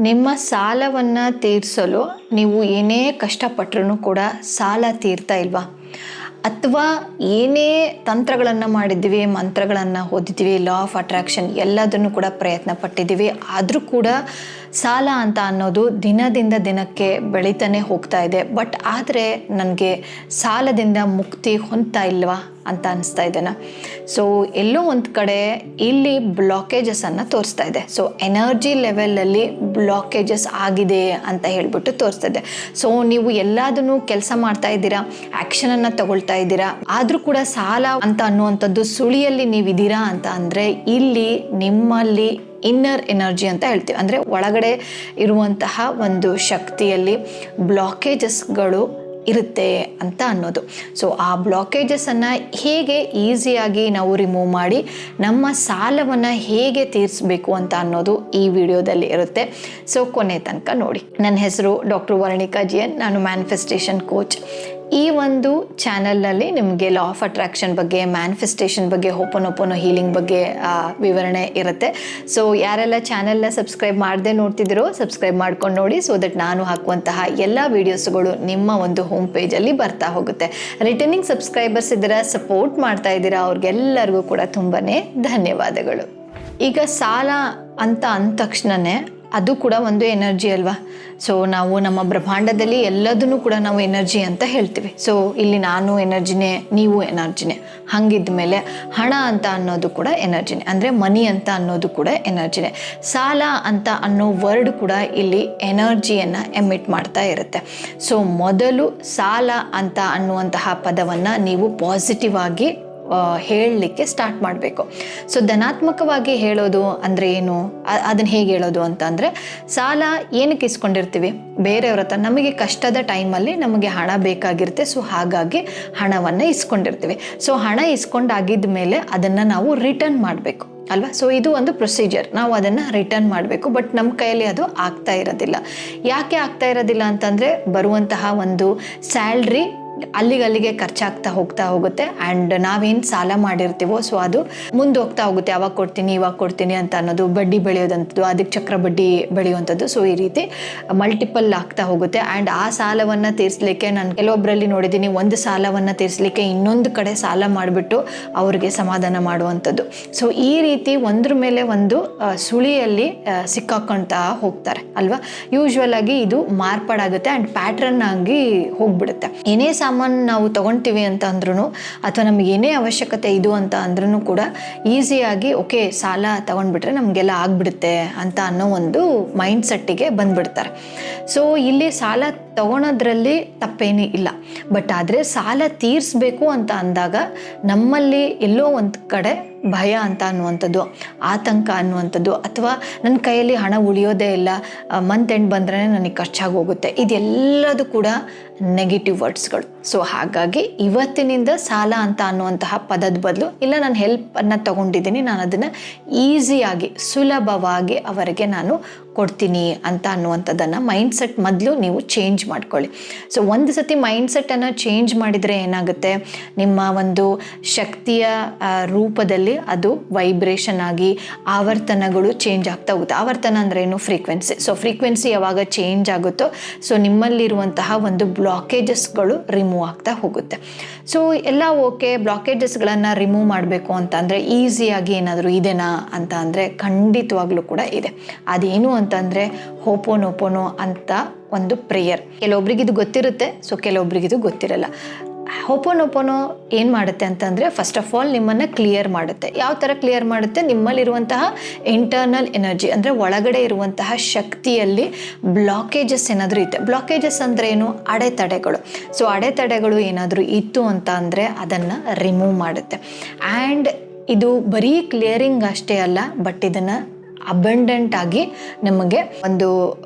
ನಿಮ್ಮ ಸಾಲವನ್ನು ತೀರಿಸಲು ನೀವು ಏನೇ ಕಷ್ಟಪಟ್ಟರೂ ಕೂಡ ಸಾಲ ತೀರ್ತಾ ಇಲ್ವಾ? ಅಥವಾ ಏನೇ ತಂತ್ರಗಳನ್ನು ಮಾಡಿದ್ದೀವಿ, ಮಂತ್ರಗಳನ್ನು ಓದಿದ್ದೀವಿ, ಲಾ ಆಫ್ ಅಟ್ರಾಕ್ಷನ್ ಎಲ್ಲದನ್ನು ಕೂಡ ಪ್ರಯತ್ನ ಪಟ್ಟಿದ್ದೀವಿ, ಆದರೂ ಕೂಡ ಸಾಲ ಅಂತ ಅನ್ನೋದು ದಿನದಿಂದ ದಿನಕ್ಕೆ ಬೆಳೀತಾನೆ ಹೋಗ್ತಾ ಇದೆ. ಬಟ್ ಆದರೆ ನನಗೆ ಸಾಲದಿಂದ ಮುಕ್ತಿ ಹೊಂದ್ತಾ ಇಲ್ವಾ ಅಂತ ಅನಿಸ್ತಾ ಇದ್ದೇನೆ. ಸೊ ಎಲ್ಲೋ ಒಂದು ಕಡೆ ಇಲ್ಲಿ ಬ್ಲಾಕೇಜಸನ್ನು ತೋರಿಸ್ತಾ ಇದೆ. ಸೊ ಎನರ್ಜಿ ಲೆವೆಲಲ್ಲಿ ಬ್ಲಾಕೇಜಸ್ ಆಗಿದೆ ಅಂತ ಹೇಳ್ಬಿಟ್ಟು ತೋರಿಸ್ತಾ ಇದೆ. ಸೊ ನೀವು ಎಲ್ಲದನ್ನು ಕೆಲಸ ಮಾಡ್ತಾ ಇದ್ದೀರಾ, ಆ್ಯಕ್ಷನನ್ನು ತಗೊಳ್ತಾ ಇದ್ದೀರಾ, ಆದರೂ ಕೂಡ ಸಾಲ ಅಂತ ಅನ್ನುವಂಥದ್ದು ಸುಳಿಯಲ್ಲಿ ನೀವಿದ್ದೀರಾ ಅಂತ ಅಂದರೆ ಇಲ್ಲಿ ನಿಮ್ಮಲ್ಲಿ ಇನ್ನರ್ ಎನರ್ಜಿ ಅಂತ ಹೇಳ್ತೀವಿ, ಅಂದರೆ ಒಳಗಡೆ ಇರುವಂತಹ ಒಂದು ಶಕ್ತಿಯಲ್ಲಿ ಬ್ಲಾಕೇಜಸ್ಗಳು ಇರುತ್ತೆ ಅಂತ ಅನ್ನೋದು. ಸೊ ಆ ಬ್ಲಾಕೇಜಸನ್ನು ಹೇಗೆ ಈಸಿಯಾಗಿ ನಾವು ರಿಮೂವ್ ಮಾಡಿ ನಮ್ಮ ಸಾಲವನ್ನು ಹೇಗೆ ತೀರಿಸಬೇಕು ಅಂತ ಅನ್ನೋದು ಈ ವಿಡಿಯೋದಲ್ಲಿ ಇರುತ್ತೆ. ಸೊ ಕೊನೆ ತನಕ ನೋಡಿ. ನನ್ನ ಹೆಸರು ಡಾಕ್ಟರ್ ವರ್ಣಿಕಾ ಜಿಯನ್, ನಾನು ಮ್ಯಾನಿಫೆಸ್ಟೇಷನ್ ಕೋಚ್. ಈ ಒಂದು ಚಾನಲ್ನಲ್ಲಿ ನಿಮಗೆ ಲಾ ಆಫ್ ಅಟ್ರಾಕ್ಷನ್ ಬಗ್ಗೆ, ಮ್ಯಾನಿಫೆಸ್ಟೇಷನ್ ಬಗ್ಗೆ, ಹೋಪನೋಪನೋ ಹೀಲಿಂಗ್ ಬಗ್ಗೆ ವಿವರಣೆ ಇರುತ್ತೆ. ಸೊ ಯಾರೆಲ್ಲ ಚಾನಲ್ನ ಸಬ್ಸ್ಕ್ರೈಬ್ ಮಾಡದೆ ನೋಡ್ತಿದ್ದೀರೋ ಸಬ್ಸ್ಕ್ರೈಬ್ ಮಾಡ್ಕೊಂಡು ನೋಡಿ, ಸೊ ದಟ್ ನಾನು ಹಾಕುವಂತಹ ಎಲ್ಲ ವೀಡಿಯೋಸ್ಗಳು ನಿಮ್ಮ ಒಂದು ಹೋಮ್ ಪೇಜಲ್ಲಿ ಬರ್ತಾ ಹೋಗುತ್ತೆ. ರಿಟರ್ನಿಂಗ್ ಸಬ್ಸ್ಕ್ರೈಬರ್ಸ್ ಇದ್ದೀರಾ, ಸಪೋರ್ಟ್ ಮಾಡ್ತಾ ಇದ್ದೀರಾ, ಅವ್ರಿಗೆಲ್ಲರಿಗೂ ಕೂಡ ತುಂಬಾ ಧನ್ಯವಾದಗಳು. ಈಗ ಸಾಲ ಅಂತ ಅಂದ ತಕ್ಷಣವೇ ಅದು ಕೂಡ ಒಂದು ಎನರ್ಜಿ ಅಲ್ವಾ? ಸೊ ನಾವು ನಮ್ಮ ಬ್ರಹ್ಮಾಂಡದಲ್ಲಿ ಎಲ್ಲದನ್ನು ಕೂಡ ನಾವು ಎನರ್ಜಿ ಅಂತ ಹೇಳ್ತೀವಿ. ಸೊ ಇಲ್ಲಿ ನಾನು ಎನರ್ಜಿನೇ, ನೀವು ಎನರ್ಜಿನೇ. ಹಂಗಿದ್ದ ಮೇಲೆ ಹಣ ಅಂತ ಅನ್ನೋದು ಕೂಡ ಎನರ್ಜಿನೇ, ಅಂದರೆ ಮನಿ ಅಂತ ಅನ್ನೋದು ಕೂಡ ಎನರ್ಜಿನೇ. ಸಾಲ ಅಂತ ಅನ್ನೋ ವರ್ಡ್ ಕೂಡ ಇಲ್ಲಿ ಎನರ್ಜಿಯನ್ನು ಎಮಿಟ್ ಮಾಡ್ತಾ ಇರುತ್ತೆ. ಸೊ ಮೊದಲು ಸಾಲ ಅಂತ ಅನ್ನುವಂತಹ ಪದವನ್ನು ನೀವು ಪಾಸಿಟಿವ್ ಆಗಿ ಹೇಳಲಿಕ್ಕೆ ಸ್ಟಾರ್ಟ್ ಮಾಡಬೇಕು. ಸೊ ಧನಾತ್ಮಕವಾಗಿ ಹೇಳೋದು ಅಂದರೆ ಏನು, ಅದನ್ನು ಹೇಗೆ ಹೇಳೋದು ಅಂತ ಅಂದರೆ, ಸಾಲ ಏನಕ್ಕೆ ಇಸ್ಕೊಂಡಿರ್ತೀವಿ ಬೇರೆಯವ್ರ ಹತ್ರ, ನಮಗೆ ಕಷ್ಟದ ಟೈಮಲ್ಲಿ ನಮಗೆ ಹಣ ಬೇಕಾಗಿರುತ್ತೆ. ಸೊ ಹಾಗಾಗಿ ಹಣವನ್ನು ಇಸ್ಕೊಂಡಿರ್ತೀವಿ. ಸೊ ಹಣ ಇಸ್ಕೊಂಡಾಗಿದ್ದ ಮೇಲೆ ಅದನ್ನು ನಾವು ರಿಟರ್ನ್ ಮಾಡಬೇಕು ಅಲ್ವಾ? ಸೊ ಇದು ಒಂದು ಪ್ರೊಸೀಜರ್, ನಾವು ಅದನ್ನು ರಿಟರ್ನ್ ಮಾಡಬೇಕು. ಬಟ್ ನಮ್ಮ ಕೈಯಲ್ಲಿ ಅದು ಆಗ್ತಾ ಇರೋದಿಲ್ಲ. ಯಾಕೆ ಆಗ್ತಾ ಇರೋದಿಲ್ಲ ಅಂತಂದರೆ, ಬರುವಂತಹ ಒಂದು ಸ್ಯಾಲ್ರಿ ಅಲ್ಲಿಗೆ ಖರ್ಚಾಗ್ತಾ ಹೋಗುತ್ತೆ. ಆ್ಯಂಡ್ ನಾವೇನು ಸಾಲ ಮಾಡಿರ್ತೀವೋ ಸೊ ಅದು ಮುಂದೆ ಹೋಗ್ತಾ ಹೋಗುತ್ತೆ. ಅವಾಗ ಕೊಡ್ತೀನಿ ಇವಾಗ ಕೊಡ್ತೀನಿ ಅಂತ ಅನ್ನೋದು, ಬಡ್ಡಿ ಬೆಳೆಯೋದಂಥದ್ದು, ಅದಕ್ಕೆ ಚಕ್ರ ಬಡ್ಡಿ ಬೆಳೆಯುವಂಥದ್ದು. ಸೊ ಈ ರೀತಿ ಮಲ್ಟಿಪಲ್ ಆಗ್ತಾ ಹೋಗುತ್ತೆ. ಆ್ಯಂಡ್ ಆ ಸಾಲವನ್ನು ತೀರಿಸಲಿಕ್ಕೆ ನಾನು ಕೆಲವೊಬ್ಬರಲ್ಲಿ ನೋಡಿದ್ದೀನಿ, ಒಂದು ಸಾಲವನ್ನು ತೀರಿಸಲಿಕ್ಕೆ ಇನ್ನೊಂದು ಕಡೆ ಸಾಲ ಮಾಡಿಬಿಟ್ಟು ಅವ್ರಿಗೆ ಸಮಾಧಾನ ಮಾಡುವಂಥದ್ದು. ಸೊ ಈ ರೀತಿ ಒಂದ್ರ ಮೇಲೆ ಒಂದು ಸುಳಿಯಲ್ಲಿ ಸಿಕ್ಕಾಕೊಳ್ತಾ ಹೋಗ್ತಾರೆ ಅಲ್ವಾ? ಯೂಶ್ವಲ್ ಆಗಿ ಇದು ಮಾರ್ಪಾಡಾಗುತ್ತೆ ಆ್ಯಂಡ್ ಪ್ಯಾಟ್ರನ್ ಆಗಿ ಹೋಗ್ಬಿಡುತ್ತೆ. ಏನೇ ಸಾಮಾನು ನಾವು ತೊಗೊಳ್ತೀವಿ ಅಂತ ಅಂದ್ರೂ, ಅಥವಾ ನಮಗೆ ಏನೇ ಅವಶ್ಯಕತೆ ಇದು ಅಂತ ಅಂದ್ರೂ ಕೂಡ ಈಸಿಯಾಗಿ ಓಕೆ ಸಾಲ ತೊಗೊಂಡ್ಬಿಟ್ರೆ ನಮಗೆಲ್ಲ ಆಗ್ಬಿಡುತ್ತೆ ಅಂತ ಅನ್ನೋ ಒಂದು ಮೈಂಡ್ ಸೆಟ್ಟಿಗೆ ಬಂದ್ಬಿಡ್ತಾರೆ. ಸೊ ಇಲ್ಲಿ ಸಾಲ ತೊಗೊಳೋದ್ರಲ್ಲಿ ತಪ್ಪೇನೇ ಇಲ್ಲ. ಬಟ್ ಆದರೆ ಸಾಲ ತೀರಿಸ್ಬೇಕು ಅಂತ ಅಂದಾಗ ನಮ್ಮಲ್ಲಿ ಎಲ್ಲೋ ಒಂದು ಕಡೆ ಭಯ ಅಂತ ಅನ್ನುವಂಥದ್ದು, ಆತಂಕ ಅನ್ನುವಂಥದ್ದು, ಅಥವಾ ನನ್ನ ಕೈಯಲ್ಲಿ ಹಣ ಉಳಿಯೋದೇ ಇಲ್ಲ, ಮಂತ್ ಎಂಡ್ ಬಂದ್ರೆ ನನಗೆ ಖರ್ಚಾಗಿ ಹೋಗುತ್ತೆ, ಇದೆಲ್ಲದು ಕೂಡ ನೆಗೆಟಿವ್ ವರ್ಡ್ಸ್ಗಳು. ಸೊ ಹಾಗಾಗಿ ಇವತ್ತಿನಿಂದ ಸಾಲ ಅಂತ ಅನ್ನುವಂತಹ ಪದದ ಬದಲು, ಇಲ್ಲ ನಾನು ಹೆಲ್ಪನ್ನು ತೊಗೊಂಡಿದ್ದೀನಿ, ನಾನು ಅದನ್ನು ಈಸಿಯಾಗಿ ಸುಲಭವಾಗಿ ಅವರಿಗೆ ನಾನು ಕೊಡ್ತೀನಿ ಅಂತ ಅನ್ನುವಂಥದ್ದನ್ನು ಮೈಂಡ್ಸೆಟ್ ಮೊದಲು ನೀವು ಚೇಂಜ್ ಮಾಡ್ಕೊಳ್ಳಿ. ಸೊ ಒಂದು ಸತಿ ಮೈಂಡ್ಸೆಟ್ಟನ್ನು ಚೇಂಜ್ ಮಾಡಿದರೆ ಏನಾಗುತ್ತೆ, ನಿಮ್ಮ ಒಂದು ಶಕ್ತಿಯ ರೂಪದಲ್ಲಿ ಅದು ವೈಬ್ರೇಷನ್ ಆಗಿ ಆವರ್ತನಗಳು ಚೇಂಜ್ ಆಗ್ತಾ ಹೋಗುತ್ತೆ. ಆವರ್ತನ ಅಂದರೆ ಏನು? ಫ್ರೀಕ್ವೆನ್ಸಿ. ಸೊ ಫ್ರೀಕ್ವೆನ್ಸಿ ಯಾವಾಗ ಚೇಂಜ್ ಆಗುತ್ತೋ ಸೊ ನಿಮ್ಮಲ್ಲಿರುವಂತಹ ಒಂದು ಬ್ಲಾಕೇಜಸ್ಗಳು ರಿಮೂವ್ ಆಗ್ತಾ ಹೋಗುತ್ತೆ. ಸೊ ಎಲ್ಲ ಓಕೆ, ಬ್ಲಾಕೇಜಸ್ಗಳನ್ನು ರಿಮೂವ್ ಮಾಡಬೇಕು ಅಂತ ಅಂದರೆ ಈಸಿಯಾಗಿ ಏನಾದರೂ ಇದೆನಾ ಅಂತ ಅಂದರೆ ಖಂಡಿತವಾಗ್ಲೂ ಕೂಡ ಇದೆ. ಅದೇನು ಅಂತಂದರೆ ಹೋಪೋನೋಪೋನೋ ಅಂತ ಒಂದು ಪ್ರೇಯರ್. ಕೆಲವೊಬ್ರಿಗಿದು ಗೊತ್ತಿರುತ್ತೆ, ಸೊ ಕೆಲವೊಬ್ರಿಗಿದು ಗೊತ್ತಿರಲ್ಲ. ಹೋಪೋನೋಪೋನೋ ಏನು ಮಾಡುತ್ತೆ ಅಂತಂದರೆ, ಫಸ್ಟ್ ಆಫ್ ಆಲ್ ನಿಮ್ಮನ್ನು ಕ್ಲಿಯರ್ ಮಾಡುತ್ತೆ. ಯಾವ ಥರ ಕ್ಲಿಯರ್ ಮಾಡುತ್ತೆ? ನಿಮ್ಮಲ್ಲಿರುವಂತಹ ಇಂಟರ್ನಲ್ ಎನರ್ಜಿ, ಅಂದರೆ ಒಳಗಡೆ ಇರುವಂತಹ ಶಕ್ತಿಯಲ್ಲಿ ಬ್ಲಾಕೇಜಸ್ ಏನಾದರೂ ಇರುತ್ತೆ. ಬ್ಲಾಕೇಜಸ್ ಅಂದರೆ ಏನು? ಅಡೆತಡೆಗಳು. ಸೊ ಅಡೆತಡೆಗಳು ಏನಾದರೂ ಇತ್ತು ಅಂತ ಅಂದರೆ ಅದನ್ನು ರಿಮೂವ್ ಮಾಡುತ್ತೆ. ಆ್ಯಂಡ್ ಇದು ಬರೀ ಕ್ಲಿಯರಿಂಗ್ ಅಷ್ಟೇ ಅಲ್ಲ, ಬಟ್ ಇದನ್ನು ಅಬಂಡೆಂಟ್ ಆಗಿ ನಮಗೆ ಒಂದು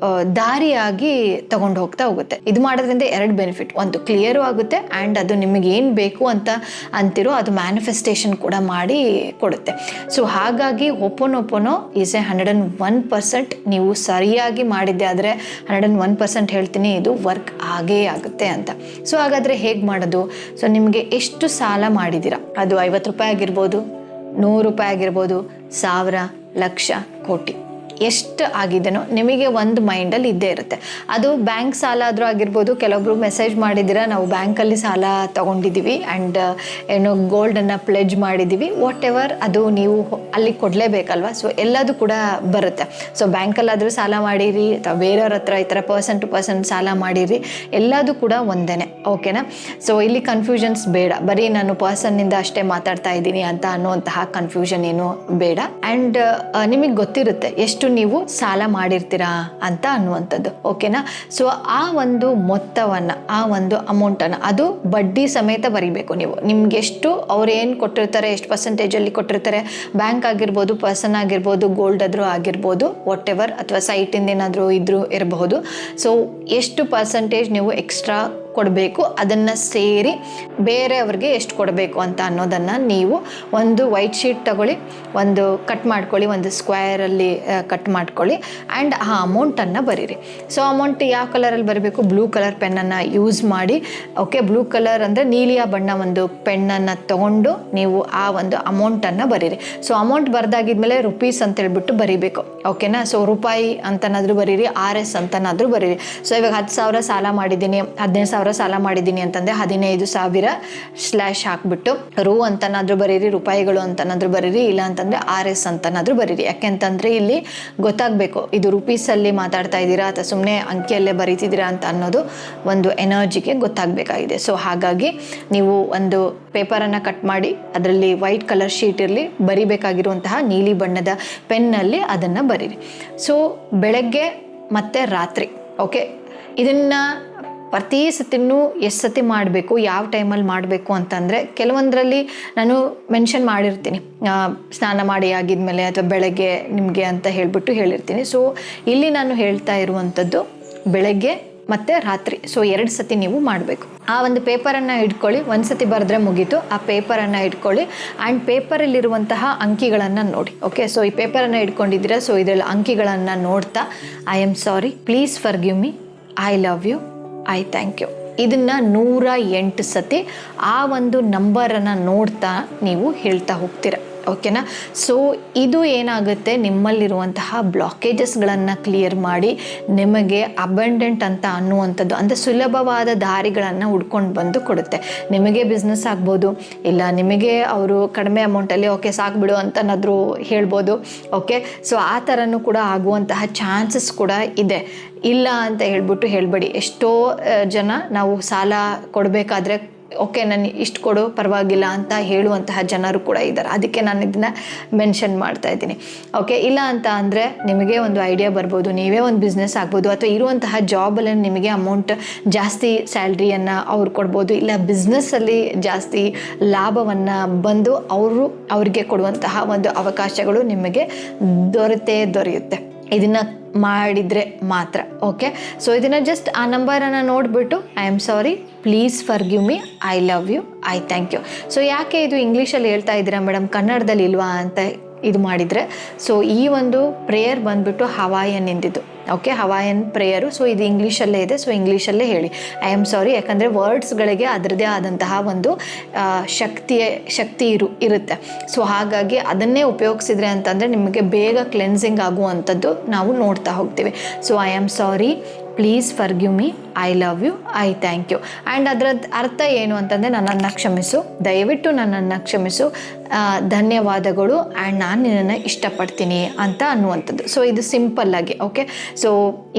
ದಾರಿಯಾಗಿ ತಗೊಂಡು ಹೋಗ್ತಾ ಹೋಗುತ್ತೆ. ಇದು ಮಾಡೋದ್ರಿಂದ ಎರಡು ಬೆನಿಫಿಟ್, ಒಂದು ಕ್ಲಿಯರು ಆಗುತ್ತೆ ಆ್ಯಂಡ್ ಅದು ನಿಮಗೆ ಏನು ಬೇಕು ಅಂತ ಅಂತಿರೋ ಅದು ಮ್ಯಾನಿಫೆಸ್ಟೇಷನ್ ಕೂಡ ಮಾಡಿ ಕೊಡುತ್ತೆ. ಸೊ ಹಾಗಾಗಿ ಹೋಪೋನೋಪೋನೋ ಈಸ್ 101%. ನೀವು ಸರಿಯಾಗಿ ಮಾಡಿದ್ದೆ ಆದರೆ 101% ಹೇಳ್ತೀನಿ, ಇದು ವರ್ಕ್ ಆಗೇ ಆಗುತ್ತೆ ಅಂತ. ಸೊ ಹಾಗಾದರೆ ಹೇಗೆ ಮಾಡೋದು? ಸೊ ನಿಮಗೆ ಎಷ್ಟು ಸಾಲ ಮಾಡಿದ್ದೀರಾ, ಅದು 50 ರೂಪಾಯಿ ಆಗಿರ್ಬೋದು, 100 ರೂಪಾಯಿ ಆಗಿರ್ಬೋದು, 1000, ಲಕ್ಷ, ಕೋಟಿ, ಎಷ್ಟು ಆಗಿದೆನೋ ನಿಮಗೆ ಒಂದು ಮೈಂಡಲ್ಲಿ ಇದ್ದೇ ಇರುತ್ತೆ. ಅದು ಬ್ಯಾಂಕ್ ಸಾಲ ಆದರೂ ಆಗಿರ್ಬೋದು, ಕೆಲವೊಬ್ರು ಮೆಸೇಜ್ ಮಾಡಿದ್ದೀರಾ ನಾವು ಬ್ಯಾಂಕಲ್ಲಿ ಸಾಲ ತೊಗೊಂಡಿದ್ದೀವಿ ಆ್ಯಂಡ್ ಏನೋ ಗೋಲ್ಡನ್ನು ಪ್ಲೆಜ್ ಮಾಡಿದ್ದೀವಿ, ವಾಟ್ ಎವರ್ ಅದು ನೀವು ಅಲ್ಲಿ ಕೊಡಲೇಬೇಕಲ್ವ. ಸೊ ಎಲ್ಲದು ಕೂಡ ಬರುತ್ತೆ. ಸೊ ಬ್ಯಾಂಕಲ್ಲಾದರೂ ಸಾಲ ಮಾಡಿರಿ ಅಥವಾ ಬೇರೆಯವ್ರ ಹತ್ರ ಈ ಥರ ಪರ್ಸನ್ ಟು ಪರ್ಸನ್ ಸಾಲ ಮಾಡಿರಿ, ಎಲ್ಲದು ಕೂಡ ಒಂದೇ, ಓಕೆನಾ. ಸೊ ಇಲ್ಲಿ ಕನ್ಫ್ಯೂಷನ್ಸ್ ಬೇಡ, ಬರೀ ನಾನು ಪರ್ಸನ್ನಿಂದ ಅಷ್ಟೇ ಮಾತಾಡ್ತಾ ಇದ್ದೀನಿ ಅಂತ ಅನ್ನುವಂತಹ ಕನ್ಫ್ಯೂಷನ್ ಏನು ಬೇಡ. ಆ್ಯಂಡ್ ನಿಮಗೆ ಗೊತ್ತಿರುತ್ತೆ ಎಷ್ಟು ನೀವು ಸಾಲ ಮಾಡಿರ್ತೀರಾ ಅಂತ ಅನ್ನುವಂಥದ್ದು, ಓಕೆನಾ. ಸೊ ಆ ಒಂದು ಮೊತ್ತವನ್ನು, ಆ ಒಂದು ಅಮೌಂಟನ್ನು ಅದು ಬಡ್ಡಿ ಸಮೇತ ಬರೀಬೇಕು ನೀವು. ನಿಮ್ಗೆ ಎಷ್ಟು ಅವ್ರು ಏನು ಕೊಟ್ಟಿರ್ತಾರೆ, ಎಷ್ಟು ಪರ್ಸೆಂಟೇಜಲ್ಲಿ ಕೊಟ್ಟಿರ್ತಾರೆ, ಬ್ಯಾಂಕ್ ಆಗಿರ್ಬೋದು, ಪರ್ಸನ್ ಆಗಿರ್ಬೋದು, ಗೋಲ್ಡ್ ಆದರೂ ಆಗಿರ್ಬೋದು, ವಾಟ್ ಎವರ್, ಅಥವಾ ಸೈಟಿಂದ ಏನಾದರೂ ಇರಬಹುದು. ಸೊ ಎಷ್ಟು ಪರ್ಸೆಂಟೇಜ್ ನೀವು ಎಕ್ಸ್ಟ್ರಾ ಕೊಡಬೇಕು, ಅದನ್ನು ಸೇರಿ ಬೇರೆಯವ್ರಿಗೆ ಎಷ್ಟು ಕೊಡಬೇಕು ಅಂತ ಅನ್ನೋದನ್ನು ನೀವು ಒಂದು ವೈಟ್ ಶೀಟ್ ತಗೊಳ್ಳಿ, ಒಂದು ಕಟ್ ಮಾಡ್ಕೊಳ್ಳಿ, ಒಂದು ಸ್ಕ್ವೇರಲ್ಲಿ ಕಟ್ ಮಾಡ್ಕೊಳ್ಳಿ ಆ್ಯಂಡ್ ಆ ಅಮೌಂಟನ್ನು ಬರೀರಿ. ಸೊ ಅಮೌಂಟ್ ಯಾವ ಕಲರಲ್ಲಿ ಬರಬೇಕು, ಬ್ಲೂ ಕಲರ್ ಪೆನ್ನನ್ನು ಯೂಸ್ ಮಾಡಿ, ಓಕೆ. ಬ್ಲೂ ಕಲರ್ ಅಂದರೆ ನೀಲಿಯ ಬಣ್ಣ ಒಂದು ಪೆನ್ನನ್ನು ತೊಗೊಂಡು ನೀವು ಆ ಒಂದು ಅಮೌಂಟನ್ನು ಬರೀರಿ. ಸೊ ಅಮೌಂಟ್ ಬರೆದಾಗಿದ್ಮೇಲೆ ರುಪೀಸ್ ಅಂತ ಹೇಳ್ಬಿಟ್ಟು ಬರೀಬೇಕು, ಓಕೆನಾ. ಸೊ ರೂಪಾಯಿ ಅಂತನಾದರೂ ಬರೀರಿ, RS ಅಂತನಾದರೂ ಬರೀರಿ. ಸೊ ಇವಾಗ 10,000 ಸಾಲ ಮಾಡಿದ್ದೀನಿ, 15,000 ಸಾಲ ಮಾಡಿದ್ದೀನಿ ಅಂತಂದರೆ 15,000 ಸ್ಲ್ಯಾಶ್ ಹಾಕ್ಬಿಟ್ಟು ರು ಅಂತನಾದರೂ ಬರೀರಿ, ರೂಪಾಯಿಗಳು ಅಂತನಾದರೂ ಬರೀರಿ, ಇಲ್ಲ ಅಂತಂದರೆ RS ಅಂತನಾದರೂ ಬರೀರಿ. ಯಾಕೆಂತಂದರೆ ಇಲ್ಲಿ ಗೊತ್ತಾಗಬೇಕು ಇದು ರುಪೀಸಲ್ಲಿ ಮಾತಾಡ್ತಾ ಇದ್ದೀರಾ ಅಥವಾ ಸುಮ್ಮನೆ ಅಂಕಿಯಲ್ಲೇ ಬರೀತಿದ್ದೀರಾ ಅಂತ ಅನ್ನೋದು ಒಂದು ಎನರ್ಜಿಗೆ ಗೊತ್ತಾಗಬೇಕಾಗಿದೆ. ಸೊ ಹಾಗಾಗಿ ನೀವು ಒಂದು ಪೇಪರನ್ನು ಕಟ್ ಮಾಡಿ ಅದರಲ್ಲಿ ವೈಟ್ ಕಲರ್ ಶೀಟ್ ಇರಲಿ, ಬರಿಬೇಕಾಗಿರುವಂತಹ ನೀಲಿ ಬಣ್ಣದ ಪೆನ್ನಲ್ಲಿ ಅದನ್ನು ಬರೀರಿ. ಸೊ ಬೆಳಗ್ಗೆ ಮತ್ತು ರಾತ್ರಿ, ಓಕೆ. ಇದನ್ನು ಪ್ರತಿ ಸತಿನೂ ಎಷ್ಟು ಸತಿ ಮಾಡಬೇಕು, ಯಾವ ಟೈಮಲ್ಲಿ ಮಾಡಬೇಕು ಅಂತಂದರೆ ಕೆಲವೊಂದರಲ್ಲಿ ನಾನು ಮೆನ್ಷನ್ ಮಾಡಿರ್ತೀನಿ, ಸ್ನಾನ ಮಾಡಿ ಆಗಿದ್ಮೇಲೆ ಅಥವಾ ಬೆಳಗ್ಗೆ ನಿಮಗೆ ಅಂತ ಹೇಳಿರ್ತೀನಿ. ಸೊ ಇಲ್ಲಿ ನಾನು ಹೇಳ್ತಾ ಇರುವಂಥದ್ದು ಬೆಳಗ್ಗೆ ಮತ್ತು ರಾತ್ರಿ, ಸೊ 2 ಸತಿ ನೀವು ಮಾಡಬೇಕು. ಆ ಒಂದು ಪೇಪರನ್ನು ಇಟ್ಕೊಳ್ಳಿ, ಒಂದು ಸತಿ ಬರೆದ್ರೆ ಮುಗೀತು. ಆ ಪೇಪರನ್ನು ಇಟ್ಕೊಳ್ಳಿ ಆ್ಯಂಡ್ ಪೇಪರಲ್ಲಿರುವಂತಹ ಅಂಕಿಗಳನ್ನು ನೋಡಿ, ಓಕೆ. ಸೊ ಈ ಪೇಪರನ್ನು ಇಟ್ಕೊಂಡಿದ್ದೀರಾ, ಸೊ ಇದರಲ್ಲಿ ಅಂಕಿಗಳನ್ನು ನೋಡ್ತಾ I am sorry, please forgive me, I love you, I thank you, ಇದನ್ನು 108 ಸತಿ ಆ ಒಂದು ನಂಬರನ್ನು ನೋಡ್ತಾ ನೀವು ಹೇಳ್ತಾ ಹೋಗ್ತೀರ, ಓಕೆನಾ. ಸೊ ಇದು ಏನಾಗುತ್ತೆ, ನಿಮ್ಮಲ್ಲಿರುವಂತಹ ಬ್ಲಾಕೇಜಸ್ಗಳನ್ನು ಕ್ಲಿಯರ್ ಮಾಡಿ ನಿಮಗೆ ಅಬಂಡೆಂಟ್ ಅಂತ ಅನ್ನುವಂಥದ್ದು, ಅಂದರೆ ಸುಲಭವಾದ ದಾರಿಗಳನ್ನು ಹುಡ್ಕೊಂಡು ಬಂದು ಕೊಡುತ್ತೆ. ನಿಮಗೆ ಬಿಸ್ನೆಸ್ ಆಗ್ಬೋದು, ಇಲ್ಲ ನಿಮಗೆ ಅವರು ಕಡಿಮೆ ಅಮೌಂಟಲ್ಲಿ ಓಕೆ ಸಾಕ್ಬಿಡು ಅಂತನಾದರೂ ಹೇಳ್ಬೋದು, ಓಕೆ. ಸೊ ಆ ಥರನೂ ಕೂಡ ಆಗುವಂತಹ ಚಾನ್ಸಸ್ ಕೂಡ ಇದೆ. ಇಲ್ಲ ಅಂತ ಹೇಳ್ಬೇಡಿ. ಎಷ್ಟೋ ಜನ ನಾವು ಸಾಲ ಕೊಡಬೇಕಾದ್ರೆ ಓಕೆ ನಾನು ಇಷ್ಟು ಕೊಡು ಪರವಾಗಿಲ್ಲ ಅಂತ ಹೇಳುವಂತಹ ಜನರು ಕೂಡ ಇದ್ದಾರೆ. ಅದಕ್ಕೆ ನಾನು ಇದನ್ನು ಮೆನ್ಷನ್ ಮಾಡ್ತಾ ಇದ್ದೀನಿ, ಓಕೆ. ಇಲ್ಲ ಅಂತ ಅಂದರೆ ನಿಮಗೆ ಒಂದು ಐಡಿಯಾ ಬರ್ಬೋದು, ನೀವೇ ಒಂದು ಬಿಸ್ನೆಸ್ ಆಗ್ಬೋದು, ಅಥವಾ ಇರುವಂತಹ ಜಾಬಲ್ಲಿ ನಿಮಗೆ ಅಮೌಂಟ್ ಜಾಸ್ತಿ ಸ್ಯಾಲ್ರಿಯನ್ನು ಅವ್ರು ಕೊಡ್ಬೋದು, ಇಲ್ಲ ಬಿಸ್ನೆಸ್ಸಲ್ಲಿ ಜಾಸ್ತಿ ಲಾಭವನ್ನು ಬಂದು ಅವ್ರಿಗೆ ಕೊಡುವಂತಹ ಒಂದು ಅವಕಾಶಗಳು ನಿಮಗೆ ದೊರೆಯುತ್ತೆ ಇದನ್ನು ಮಾಡಿದರೆ ಮಾತ್ರ, ಓಕೆ. ಸೊ ಇದನ್ನು ಜಸ್ಟ್ ಆ ನಂಬರನ್ನು ನೋಡಿಬಿಟ್ಟು I am sorry, please forgive me, I love you, I thank you. So ಯಾಕೆ ಇದು ಇಂಗ್ಲೀಷಲ್ಲಿ ಹೇಳ್ತಾ ಇದ್ದೀರಾ ಮೇಡಮ್, ಕನ್ನಡದಲ್ಲಿ ಇಲ್ವಾ ಅಂತ ಇದು ಮಾಡಿದರೆ, ಸೊ ಈ ಒಂದು ಪ್ರೇಯರ್ ಬಂದುಬಿಟ್ಟು Hawaiian ಇಂದಿದ್ದು, okay. Hawaiian prayer. So ಇದು ಇಂಗ್ಲೀಷಲ್ಲೇ ಇದೆ, ಸೊ ಇಂಗ್ಲೀಷಲ್ಲೇ ಹೇಳಿ ಐ ಆಮ್ ಸಾರಿ. ಯಾಕಂದರೆ ವರ್ಡ್ಸ್ಗಳಿಗೆ ಅದರದ್ದೇ ಆದಂತಹ ಒಂದು ಶಕ್ತಿ ಇರುತ್ತೆ. ಸೊ ಹಾಗಾಗಿ ಅದನ್ನೇ ಉಪಯೋಗಿಸಿದ್ರೆ ಅಂತಂದರೆ ನಿಮಗೆ ಬೇಗ ಕ್ಲೆನ್ಸಿಂಗ್ ಆಗುವಂಥದ್ದು ನಾವು ನೋಡ್ತಾ ಹೋಗ್ತೀವಿ. So I am sorry, please forgive me, I love you, I thank you. And ಅದರದ್ದು ಅರ್ಥ ಏನು ಅಂತಂದರೆ ನನ್ನನ್ನು ಕ್ಷಮಿಸು, ದಯವಿಟ್ಟು ನನ್ನನ್ನು ಕ್ಷಮಿಸು, ಧನ್ಯವಾದಗಳು, ಆ್ಯಂಡ್ ನಾನು ನಿನ್ನನ್ನು ಇಷ್ಟಪಡ್ತೀನಿ ಅಂತ ಅನ್ನುವಂಥದ್ದು. ಸೊ ಇದು ಸಿಂಪಲ್ಲಾಗಿ, ಓಕೆ. ಸೊ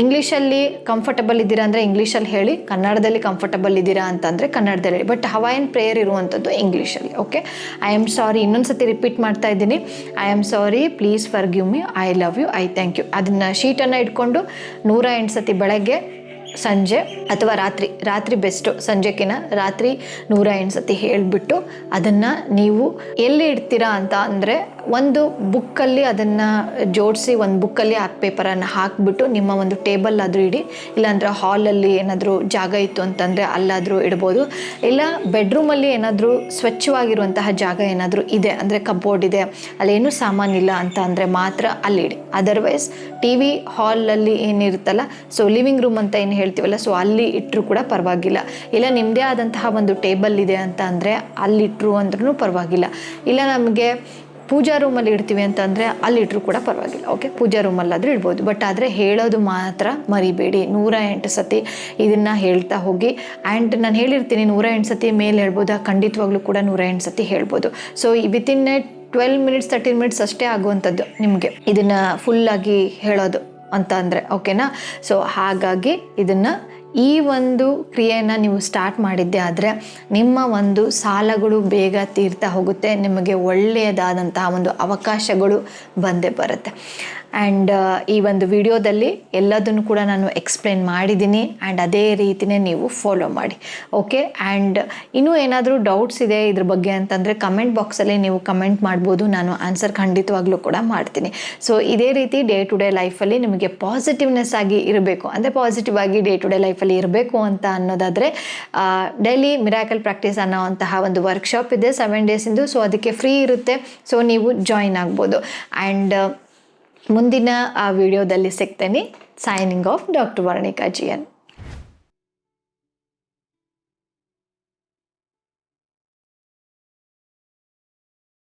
ಇಂಗ್ಲೀಷಲ್ಲಿ ಕಂಫರ್ಟಬಲ್ ಇದ್ದೀರಾ ಅಂದರೆ ಇಂಗ್ಲೀಷಲ್ಲಿ ಹೇಳಿ, ಕನ್ನಡದಲ್ಲಿ ಕಂಫರ್ಟಬಲ್ ಇದ್ದೀರಾ ಅಂತಂದರೆ ಕನ್ನಡದಲ್ಲಿ ಹೇಳಿ. ಬಟ್ ಹವಾಯನ್ ಪ್ರೇಯರ್ ಇರುವಂಥದ್ದು ಇಂಗ್ಲೀಷಲ್ಲಿ, ಓಕೆ. ಐ ಆಮ್ ಸಾರಿ, ಇನ್ನೊಂದು ಸತಿ ರಿಪೀಟ್ ಮಾಡ್ತಾ ಇದ್ದೀನಿ, I am sorry, please forgive me, I love you, I thank you. ಅದನ್ನು ಶೀಟನ್ನು ಇಟ್ಕೊಂಡು 108 ಸತಿ ಬೆಳಗ್ಗೆ, ಸಂಜೆ ಅಥವಾ ರಾತ್ರಿ ಬೆಸ್ಟು, ಸಂಜೆಕಿನ ರಾತ್ರಿ 108 ಸತಿ ಹೇಳಿಬಿಟ್ಟು ಅದನ್ನು ನೀವು ಎಲ್ಲಿ ಇಡ್ತೀರಾ ಅಂತ ಅಂದರೆ ಒಂದು ಬುಕ್ಕಲ್ಲಿ ಅದನ್ನು ಜೋಡಿಸಿ, ಒಂದು ಬುಕ್ಕಲ್ಲಿ ಆ ಪೇಪರನ್ನು ಹಾಕಿಬಿಟ್ಟು ನಿಮ್ಮ ಒಂದು ಟೇಬಲ್ ಆದರೂ ಇಡಿ, ಇಲ್ಲಾಂದರೆ ಹಾಲಲ್ಲಿ ಏನಾದರೂ ಜಾಗ ಇತ್ತು ಅಂತಂದರೆ ಅಲ್ಲಾದರೂ ಇಡ್ಬೋದು, ಇಲ್ಲ ಬೆಡ್ರೂಮಲ್ಲಿ ಏನಾದರೂ ಸ್ವಚ್ಛವಾಗಿರುವಂತಹ ಜಾಗ ಏನಾದರೂ ಇದೆ ಅಂದರೆ ಕಬೋರ್ಡ್ ಇದೆ, ಅಲ್ಲೇನೂ ಸಾಮಾನಿಲ್ಲ ಅಂತ ಅಂದರೆ ಮಾತ್ರ ಅಲ್ಲಿಡಿ. ಅದರ್ವೈಸ್ TV ಹಾಲಲ್ಲಿ ಏನಿರುತ್ತಲ್ಲ, ಸೊ ಲಿವಿಂಗ್ ರೂಮ್ ಅಂತ ಏನು ಹೇಳ್ತೀವಲ್ಲ, ಸೊ ಅಲ್ಲಿ ಇಟ್ಟರೂ ಕೂಡ ಪರವಾಗಿಲ್ಲ. ಇಲ್ಲ ನಿಮ್ಮದೇ ಆದಂತಹ ಒಂದು ಟೇಬಲ್ ಇದೆ ಅಂತ ಅಂದರೆ ಅಲ್ಲಿಟ್ಟರು ಅಂದ್ರೂ ಪರವಾಗಿಲ್ಲ. ಇಲ್ಲ ನಮಗೆ ಪೂಜಾ ರೂಮಲ್ಲಿ ಇಡ್ತೀವಿ ಅಂತಂದರೆ ಅಲ್ಲಿಟ್ಟರು ಕೂಡ ಪರವಾಗಿಲ್ಲ. ಓಕೆ, ಪೂಜಾ ರೂಮಲ್ಲಾದರೂ ಇಡ್ಬೋದು. ಬಟ್ ಆದರೆ ಹೇಳೋದು ಮಾತ್ರ ಮರಿಬೇಡಿ. 108 ಸತಿ ಇದನ್ನು ಹೇಳ್ತಾ ಹೋಗಿ. ಆ್ಯಂಡ್ ನಾನು ಹೇಳಿರ್ತೀನಿ 108 ಸತಿ ಮೇಲೆ ಹೇಳ್ಬೋದಾ? ಖಂಡಿತವಾಗ್ಲೂ ಕೂಡ 108 ಸತಿ ಹೇಳ್ಬೋದು. ಸೊ ವಿತಿನ್ 12 ಮಿನಿಟ್ಸ್ 13 ಮಿನಿಟ್ಸ್ ಅಷ್ಟೇ ಆಗುವಂಥದ್ದು ನಿಮಗೆ ಇದನ್ನು ಫುಲ್ಲಾಗಿ ಹೇಳೋದು ಅಂತ ಅಂದರೆ, ಓಕೆನಾ? ಸೊ ಹಾಗಾಗಿ ಇದನ್ನು ಈ ಒಂದು ಕ್ರಿಯೆಯನ್ನು ನೀವು ಸ್ಟಾರ್ಟ್ ಮಾಡಿದ್ದೆ ಆದರೆ ನಿಮ್ಮ ಒಂದು ಸಾಲಗಳು ಬೇಗ ತೀರ್ತಾ ಹೋಗುತ್ತೆ. ನಿಮಗೆ ಒಳ್ಳೆಯದಾದಂತಹ ಒಂದು ಅವಕಾಶಗಳು ಬಂದೇ ಬರುತ್ತೆ. ಆ್ಯಂಡ್ ಈ ಒಂದು ವಿಡಿಯೋದಲ್ಲಿ ಎಲ್ಲದನ್ನು ಕೂಡ ನಾನು ಎಕ್ಸ್ಪ್ಲೇನ್ ಮಾಡಿದ್ದೀನಿ. ಆ್ಯಂಡ್ ಅದೇ ರೀತಿಯೇ ನೀವು ಫಾಲೋ ಮಾಡಿ. ಓಕೆ, ಆ್ಯಂಡ್ ಇನ್ನೂ ಏನಾದರೂ ಡೌಟ್ಸ್ ಇದೆ ಇದ್ರ ಬಗ್ಗೆ ಅಂತಂದರೆ ಕಮೆಂಟ್ ಬಾಕ್ಸಲ್ಲಿ ನೀವು ಕಮೆಂಟ್ ಮಾಡ್ಬೋದು. ನಾನು ಆನ್ಸರ್ ಖಂಡಿತವಾಗ್ಲೂ ಕೂಡ ಮಾಡ್ತೀನಿ. ಸೊ ಇದೇ ರೀತಿ ಡೇ ಟು ಡೇ ಲೈಫಲ್ಲಿ ನಿಮಗೆ ಪಾಸಿಟಿವ್ನೆಸ್ ಆಗಿ ಇರಬೇಕು, ಅಂದರೆ ಪಾಸಿಟಿವ್ ಆಗಿ ಡೇ ಟು ಡೇ ಲೈಫಲ್ಲಿ ಇರಬೇಕು ಅಂತ ಅನ್ನೋದಾದರೆ ಡೈಲಿ ಮಿರಾಕಲ್ ಪ್ರಾಕ್ಟೀಸ್ ಅನ್ನೋವಂತಹ ಒಂದು ವರ್ಕ್ಶಾಪ್ ಇದೆ 7 ಡೇಸಿಂದು. ಸೊ ಅದಕ್ಕೆ ಫ್ರೀ ಇರುತ್ತೆ. ಸೊ ನೀವು ಜಾಯಿನ್ ಆಗ್ಬೋದು. ಆ್ಯಂಡ್ ಮುಂದಿನ ವಿಡಿಯೋದಲ್ಲಿ ಸಿಗ್ತೇನೆ. Signing off, doctor Varnika G N.